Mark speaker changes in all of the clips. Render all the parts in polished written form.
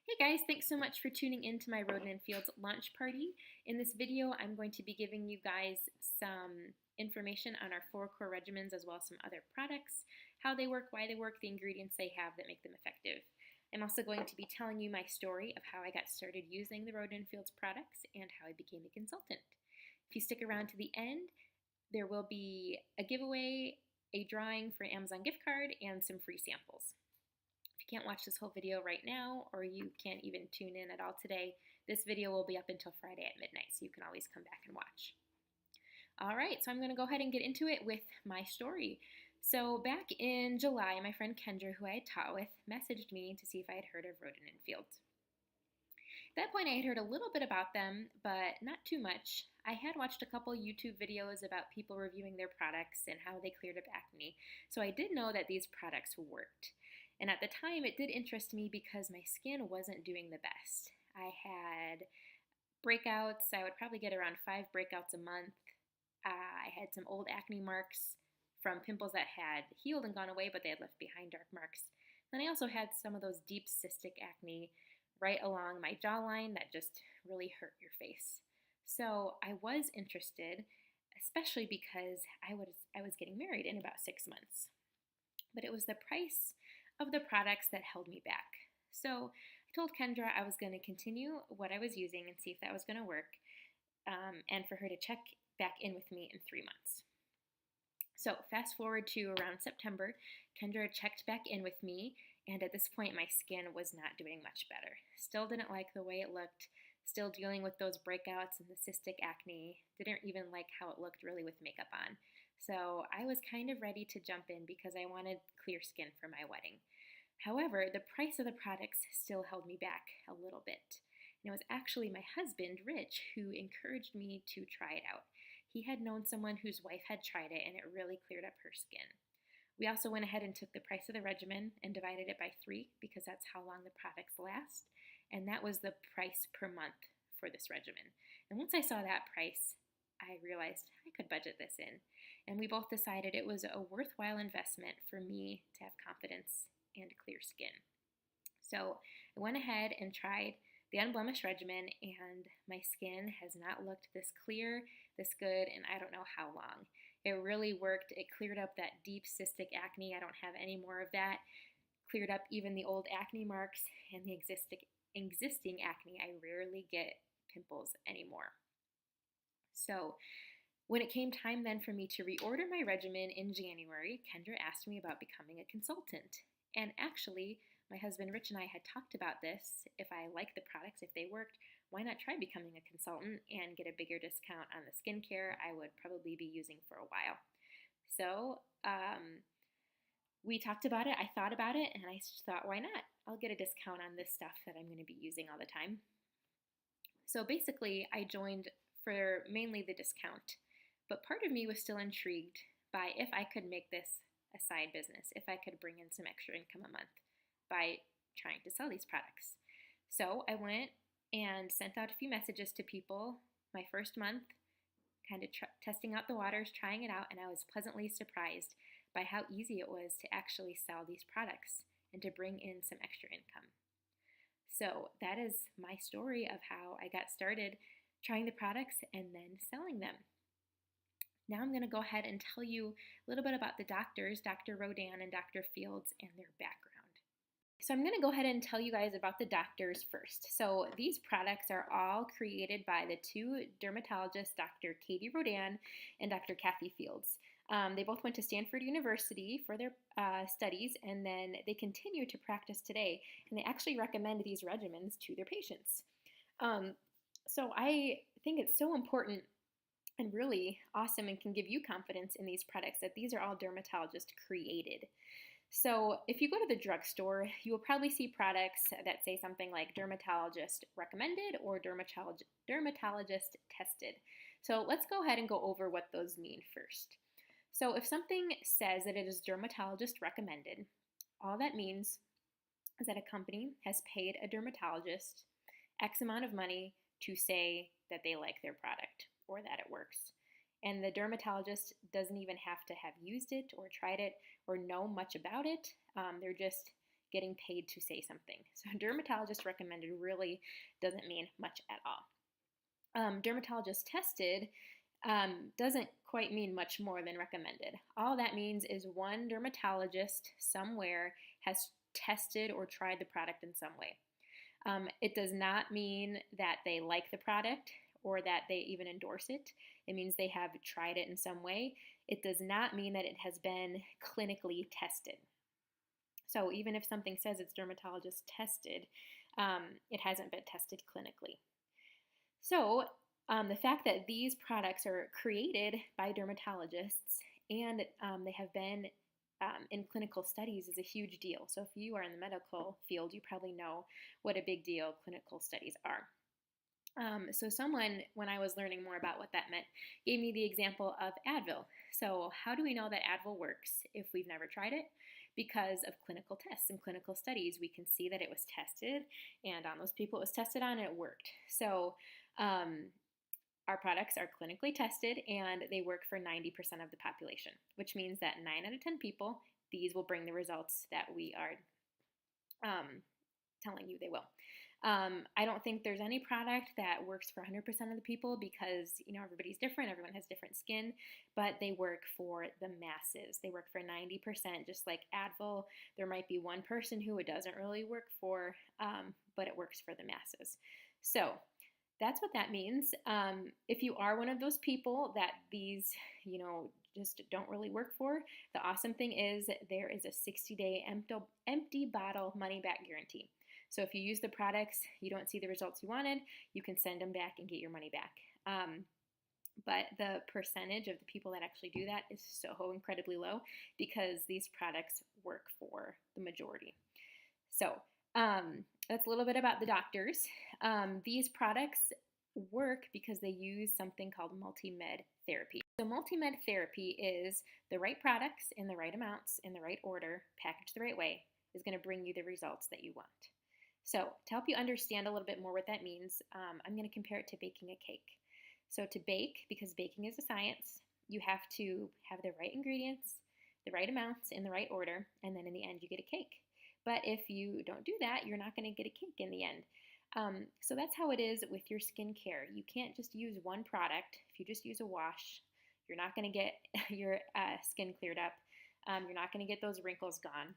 Speaker 1: Hey guys, thanks so much for tuning in to my Roden and Fields launch party. In this video, I'm going to be giving you guys some information on our 4 core regimens as well as some other products, how they work, why they work, the ingredients they have that make them effective. I'm also going to be telling you my story of how I got started using the Roden and Fields products and how I became a consultant. If you stick around to the end, there will be a giveaway, a drawing for an Amazon gift card, and some free samples. If you can't watch this whole video right now, or you can't even tune in at all today, this video will be up until Friday at midnight, so you can always come back and watch. All right, so I'm going to go ahead and get into it with my story. So back in July, my friend Kendra, who I had taught with, messaged me to see if I had heard of Roden and Fields. At that point, I had heard a little bit about them, but not too much. I had watched a couple YouTube videos about people reviewing their products and how they cleared up acne, so I did know that these products worked. And at the time, it did interest me because my skin wasn't doing the best. I had breakouts. I would probably get around 5 breakouts a month. I had some old acne marks from pimples that had healed and gone away, but they had left behind dark marks. Then I also had some of those deep cystic acne right along my jawline that just really hurt your face. So I was interested, especially because I was getting married in about 6 months. But it was the price of the products that held me back. So I told Kendra I was going to continue what I was using and see if that was going to work, and for her to check back in with me in 3 months. So fast forward to around September, Kendra checked back in with me, and at this point my skin was not doing much better. Still didn't like the way it looked, still dealing with those breakouts and the cystic acne, didn't even like how it looked really with makeup on. So I was kind of ready to jump in because I wanted clear skin for my wedding. However, the price of the products still held me back a little bit. And it was actually my husband, Rich, who encouraged me to try it out. He had known someone whose wife had tried it and it really cleared up her skin. We also went ahead and took the price of the regimen and divided it by 3 because that's how long the products last. And that was the price per month for this regimen. And once I saw that price, I realized I could budget this in. And we both decided it was a worthwhile investment for me to have confidence and clear skin. So I went ahead and tried the unblemished regimen, and my skin has not looked this clear, this good, and I don't know how long. It really worked. It cleared up that deep cystic acne. I don't have any more of that. Cleared up even the old acne marks and the existing acne. I rarely get pimples anymore. So when it came time then for me to reorder my regimen in January, Kendra asked me about becoming a consultant. And actually, my husband Rich and I had talked about this. If I liked the products, if they worked, why not try becoming a consultant and get a bigger discount on the skincare I would probably be using for a while. So we talked about it, I thought about it, and I thought, why not? I'll get a discount on this stuff that I'm going to be using all the time. So basically, I joined for mainly the discount, but part of me was still intrigued by if I could make this a side business, if I could bring in some extra income a month by trying to sell these products. So I went and sent out a few messages to people my first month, kind of testing out the waters, trying it out, and I was pleasantly surprised by how easy it was to actually sell these products and to bring in some extra income. So that is my story of how I got started trying the products and then selling them. Now I'm going to go ahead and tell you a little bit about the doctors, Dr. Rodan and Dr. Fields, and their background. So I'm going to go ahead and tell you guys about the doctors first. So these products are all created by the 2 dermatologists, Dr. Katie Rodan and Dr. Kathy Fields. They both went to Stanford University for their studies, and then they continue to practice today, and they actually recommend these regimens to their patients. So I think it's so important and really awesome and can give you confidence in these products that these are all dermatologist created. So if you go to the drugstore, you will probably see products that say something like dermatologist recommended or dermatologist tested. So let's go ahead and go over what those mean first. So if something says that it is dermatologist recommended, all that means is that a company has paid a dermatologist X amount of money to say that they like their product or that it works. And the dermatologist doesn't even have to have used it or tried it or know much about it. They're just getting paid to say something. So dermatologist recommended really doesn't mean much at all. Dermatologist tested doesn't quite mean much more than recommended. All that means is one dermatologist somewhere has tested or tried the product in some way. It does not mean that they like the product or that they even endorse it. It means they have tried it in some way. It does not mean that it has been clinically tested. So even if something says it's dermatologist tested, it hasn't been tested clinically. So the fact that these products are created by dermatologists and they have been in clinical studies is a huge deal. So if you are in the medical field, you probably know what a big deal clinical studies are. So someone, when I was learning more about what that meant, gave me the example of Advil. So how do we know that Advil works if we've never tried it? Because of clinical tests and clinical studies. We can see that it was tested, and on those people it was tested on, it worked. So our products are clinically tested, and they work for 90% of the population, which means that 9 out of 10 people, these will bring the results that we are telling you they will. I don't think there's any product that works for 100% of the people because, everybody's different. Everyone has different skin, but they work for the masses. They work for 90%, just like Advil. There might be one person who it doesn't really work for, but it works for the masses. So that's what that means. If you are one of those people that these, just don't really work for, the awesome thing is there is a 60-day empty bottle money back guarantee. So if you use the products, you don't see the results you wanted, you can send them back and get your money back. But the percentage of the people that actually do that is so incredibly low because these products work for the majority. So that's a little bit about the doctors. These products work because they use something called multimed therapy. So multimed therapy is the right products in the right amounts, in the right order, packaged the right way, is going to bring you the results that you want. So to help you understand a little bit more what that means, I'm going to compare it to baking a cake. So to bake, because baking is a science, you have to have the right ingredients, the right amounts in the right order, and then in the end you get a cake. But if you don't do that, you're not going to get a cake in the end. So that's how it is with your skincare. You can't just use one product. If you just use a wash, you're not going to get your skin cleared up. You're not going to get those wrinkles gone.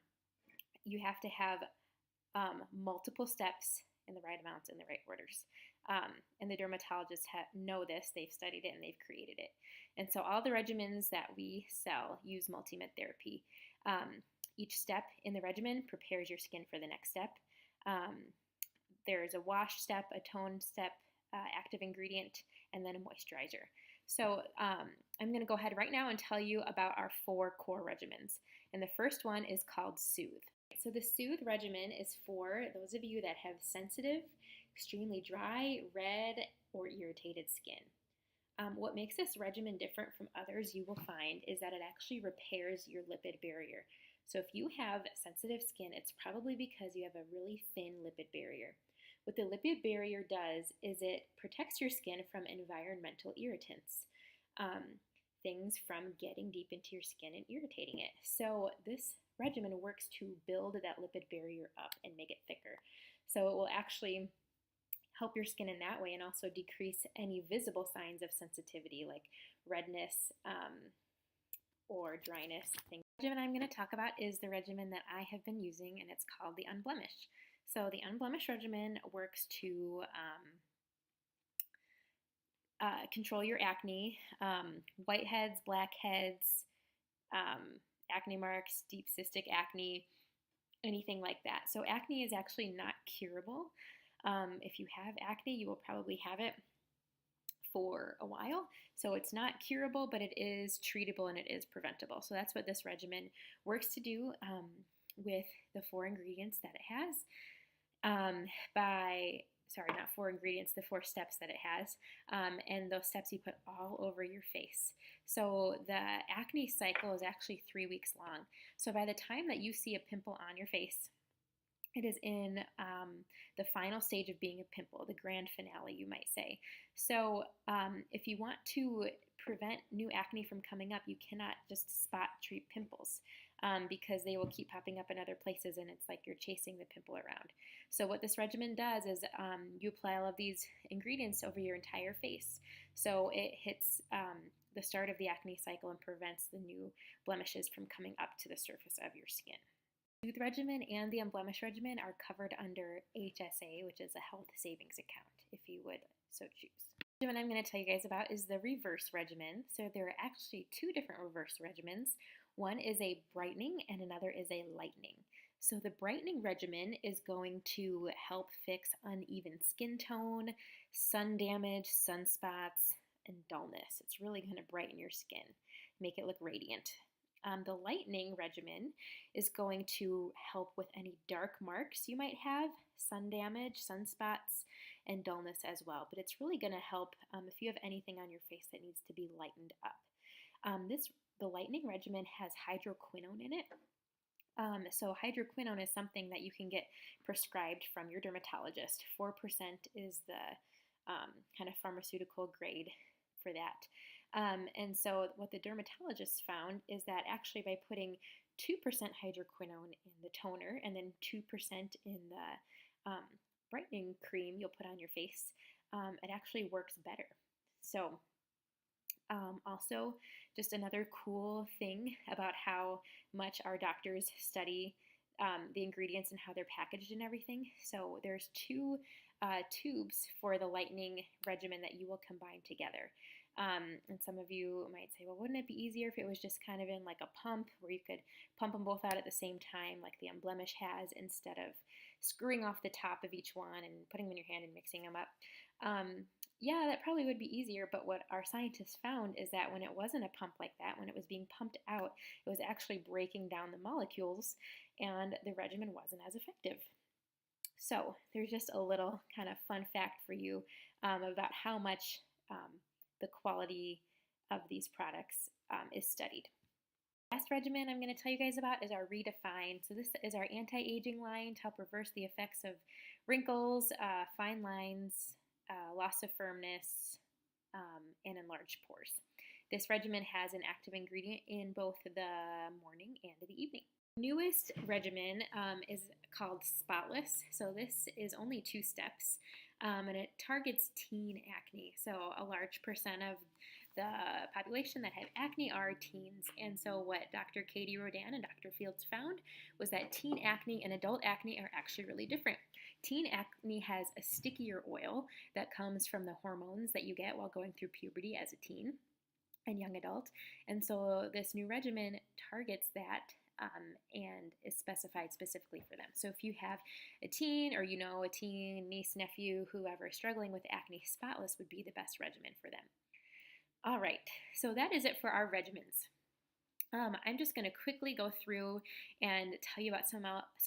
Speaker 1: You have to have multiple steps in the right amounts in the right orders. And the dermatologists know this. They've studied it and they've created it. And so all the regimens that we sell use multimed therapy. Each step in the regimen prepares your skin for the next step. There's a wash step, a tone step, active ingredient, and then a moisturizer. So I'm going to go ahead right now and tell you about our 4 core regimens. And the first one is called Sooth. So the Sooth regimen is for those of you that have sensitive, extremely dry, red, or irritated skin. What makes this regimen different from others you will find is that it actually repairs your lipid barrier. So if you have sensitive skin, it's probably because you have a really thin lipid barrier. What the lipid barrier does is it protects your skin from environmental irritants, things from getting deep into your skin and irritating it. So this regimen works to build that lipid barrier up and make it thicker. So it will actually help your skin in that way and also decrease any visible signs of sensitivity like redness or dryness. The regimen I'm going to talk about is the regimen that I have been using, and it's called the unblemish. So the unblemish regimen works to control your acne, whiteheads, blackheads, acne marks, deep cystic acne, anything like that. So acne is actually not curable. If you have acne, you will probably have it for a while. So it's not curable, but it is treatable and it is preventable. So that's what this regimen works to do with the 4 ingredients that it has. Not 4 ingredients, the 4 steps that it has, and those steps you put all over your face. So the acne cycle is actually 3 weeks long. So by the time that you see a pimple on your face, it is in the final stage of being a pimple, the grand finale, you might say. So if you want to prevent new acne from coming up, you cannot just spot treat pimples. because they will keep popping up in other places and it's like you're chasing the pimple around. So what this regimen does is you apply all of these ingredients over your entire face. So it hits the start of the acne cycle and prevents the new blemishes from coming up to the surface of your skin. The Sooth regimen and the Unblemish regimen are covered under HSA, which is a health savings account, if you would so choose. The regimen I'm going to tell you guys about is the reverse regimen. So there are actually two different reverse regimens. One is a brightening and another is a lightening. So the brightening regimen is going to help fix uneven skin tone, sun damage, sunspots, and dullness. It's really going to brighten your skin, make it look radiant. The lightening regimen is going to help with any dark marks you might have, sun damage, sunspots, and dullness as well. But it's really going to help if you have anything on your face that needs to be lightened up. The lightening regimen has hydroquinone in it. So hydroquinone is something that you can get prescribed from your dermatologist. 4% is the kind of pharmaceutical grade for that. And so what the dermatologists found is that actually by putting 2% hydroquinone in the toner and then 2% in the brightening cream you'll put on your face, it actually works better. So also, just another cool thing about how much our doctors study the ingredients and how they're packaged and everything. So there's two tubes for the lightening regimen that you will combine together. And some of you might say, well, wouldn't it be easier if it was just kind of in like a pump where you could pump them both out at the same time like the Unblemish has, instead of screwing off the top of each one and putting them in your hand and mixing them up? Yeah, that probably would be easier, but what our scientists found is that when it wasn't a pump like that, when it was being pumped out, it was actually breaking down the molecules and the regimen wasn't as effective. So there's just a little kind of fun fact for you about how much the quality of these products is studied. The last regimen I'm going to tell you guys about is our Redefine. So this is our anti-aging line to help reverse the effects of wrinkles, fine lines, loss of firmness, and enlarged pores. This regimen has an active ingredient in both the morning and the evening. The newest regimen is called Spotless. So this is only 2 steps, and it targets teen acne. So a large percent of the population that have acne are teens. And so what Dr. Katie Rodan and Dr. Fields found was that teen acne and adult acne are actually really different. Teen acne has a stickier oil that comes from the hormones that you get while going through puberty as a teen and young adult. And so this new regimen targets that and is specified specifically for them. So if you have a teen, or you know a teen, niece, nephew, whoever is struggling with acne, Spotless would be the best regimen for them. All right, so that is it for our regimens. I'm just going to quickly go through and tell you about some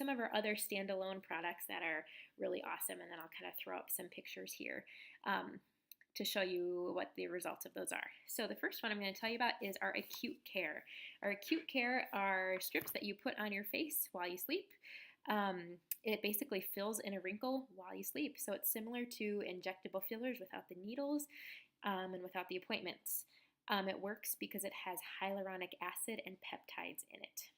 Speaker 1: of our other standalone products that are really awesome, and then I'll kind of throw up some pictures here to show you what the results of those are. So the first one I'm going to tell you about is our Acute Care. Our Acute Care are strips that you put on your face while you sleep. It basically fills in a wrinkle while you sleep. So it's similar to injectable fillers without the needles and without the appointments. It works because it has hyaluronic acid and peptides in it.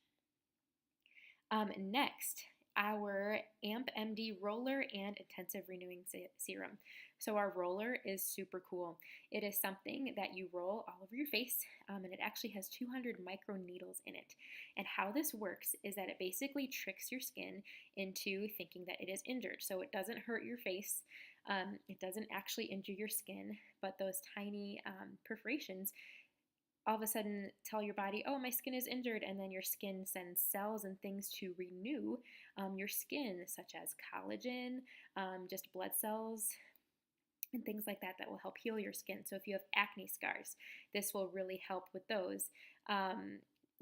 Speaker 1: Next, our AMP MD roller and intensive renewing serum. So our roller is super cool. It is something that you roll all over your face, and it actually has 200 micro needles in it. And how this works is that it basically tricks your skin into thinking that it is injured. So it doesn't hurt your face. It doesn't actually injure your skin, but those tiny perforations all of a sudden tell your body, oh, my skin is injured, and then your skin sends cells and things to renew your skin, such as collagen, just blood cells, and things like that will help heal your skin. So if you have acne scars, this will really help with those.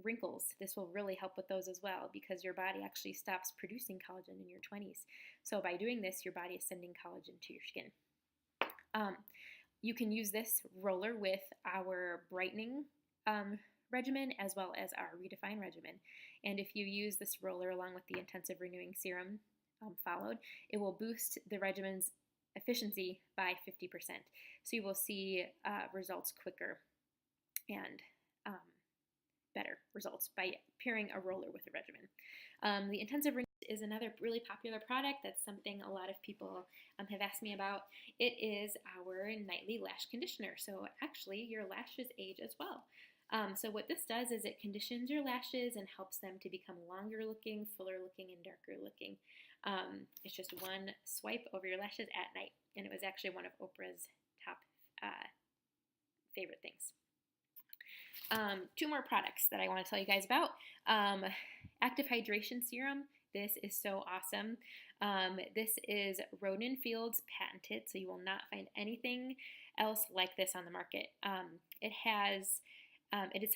Speaker 1: Wrinkles, this will really help with those as well, because your body actually stops producing collagen in your 20s. So by doing this, your body is sending collagen to your skin. You can use this roller with our brightening regimen as well as our Redefine regimen. And if you use this roller along with the intensive renewing serum followed, it will boost the regimen's efficiency by 50%. So you will see results quicker and better results by pairing a roller with a regimen. The intensive rinse is another really popular product. That's something a lot of people have asked me about. It is our nightly lash conditioner. So actually your lashes age as well. So what this does is it conditions your lashes and helps them to become longer looking, fuller looking, and darker looking. It's just one swipe over your lashes at night. And it was actually one of Oprah's top favorite things. Two more products that I want to tell you guys about. Active Hydration Serum. This is so awesome. This is Roden & Fields patented, so you will not find anything else like this on the market. It is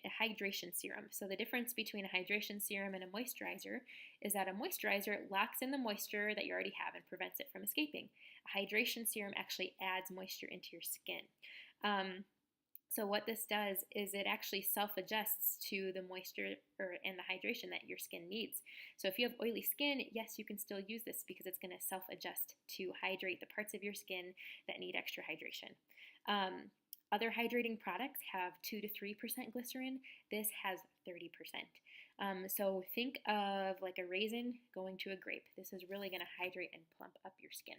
Speaker 1: a hydration serum. So the difference between a hydration serum and a moisturizer is that a moisturizer locks in the moisture that you already have and prevents it from escaping. A hydration serum actually adds moisture into your skin. So what this does is it actually self-adjusts to the moisture and the hydration that your skin needs. So if you have oily skin, yes, you can still use this because it's going to self-adjust to hydrate the parts of your skin that need extra hydration. Other hydrating products have 2 to 3% glycerin. This has 30%. So think of like a raisin going to a grape. This is really going to hydrate and plump up your skin.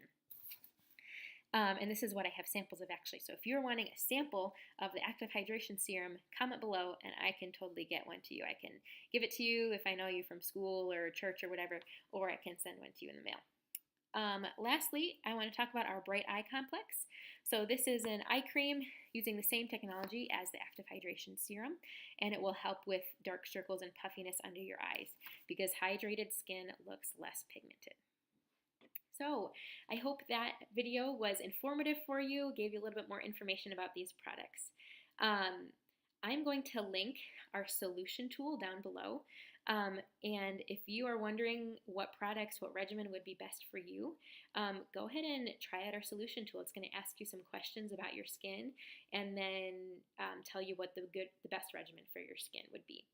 Speaker 1: And this is what I have samples of actually. So if you're wanting a sample of the Active Hydration Serum, comment below and I can totally get one to you. I can give it to you if I know you from school or church or whatever, or I can send one to you in the mail. Lastly, I want to talk about our Bright Eye Complex. So this is an eye cream using the same technology as the Active Hydration Serum, and it will help with dark circles and puffiness under your eyes because hydrated skin looks less pigmented. So I hope that video was informative for you, gave you a little bit more information about these products. I'm going to link our solution tool down below. And if you are wondering what products, what regimen would be best for you, go ahead and try out our solution tool. It's going to ask you some questions about your skin and then tell you what the best regimen for your skin would be.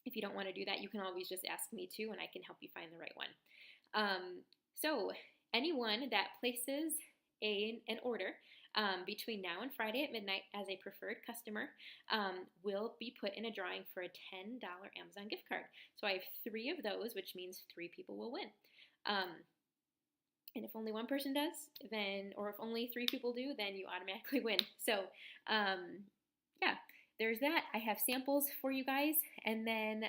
Speaker 1: If you don't want to do that, you can always just ask me too, and I can help you find the right one. So anyone that places an order between now and Friday at midnight as a preferred customer will be put in a drawing for a $10 Amazon gift card. So I have 3 of those, which means 3 people will win. And if only one person does, then, or if only 3 people do, then you automatically win. So yeah, there's that. I have samples for you guys. And then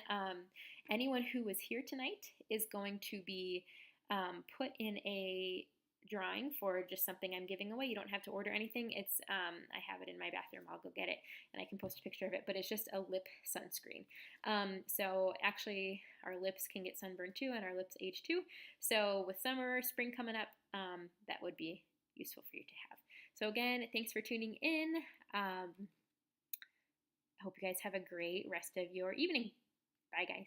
Speaker 1: anyone who was here tonight is going to be put in a drawing for just something I'm giving away. You don't have to order anything. It's I have it in my bathroom. I'll go get it and I can post a picture of it, but it's just a lip sunscreen. So actually our lips can get sunburned too and our lips age too. So with summer, spring coming up, that would be useful for you to have. So again, thanks for tuning in. I hope you guys have a great rest of your evening. Bye guys.